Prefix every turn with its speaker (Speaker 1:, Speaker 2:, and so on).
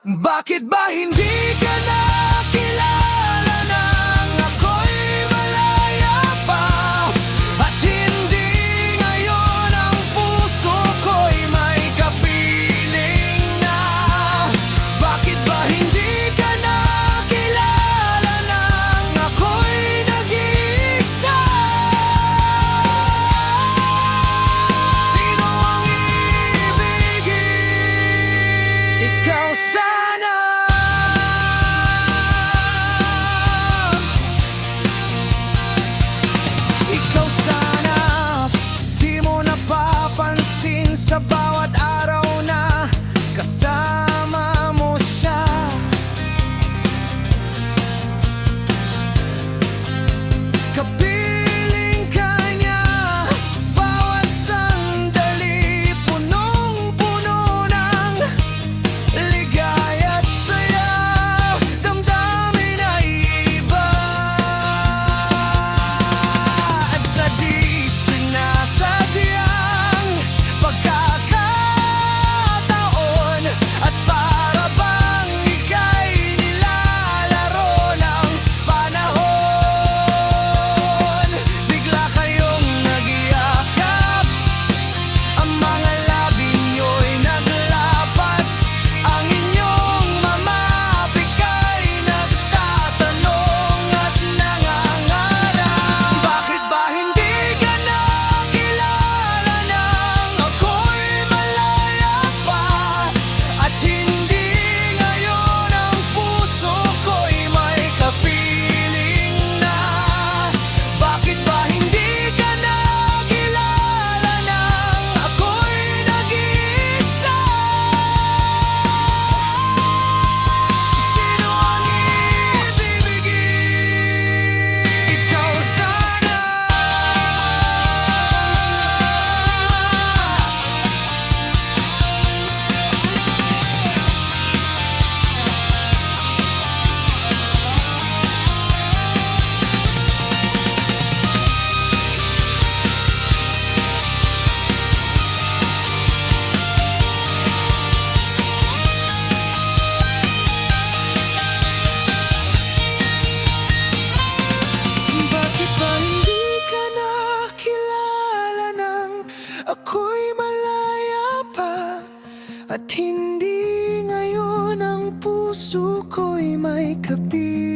Speaker 1: Bakit ba hindi ka nakilala nang ako'y malaya pa? At hindi ngayon ang puso ko'y may kapiling na? Bakit ba hindi ka nakilala nang ako'y nag-iisa? Sino ang ibigin? Ikaw sana. Ikaw sana. Di mo napapansin sa bawat araw na kasama mo siya. Kapiling ka niya, bawat sandali punong-puno ng ligaya't saya, damdamin ay iba. At sa di sinasadyang pagkakataon, at para bang ika'y nilalaro ng panahon, bigla kayong nag-iakap, ang mga labi nyo'y naglapat, ang inyong mamapikay nagtatanong at nangangarap. Bakit ba hindi ka nakilala nang ako'y malaya pa? At hindi ngayon ang puso ko'y may kapiling na? Bakit ba hindi ka nakilala nang ako'y nag-iisa? Sino ang ibibigin? Ikaw sana. Bakit ba hindi ka nakilala nang ako'y malaya pa? At hindi ngayon ang puso ko'y may kapiling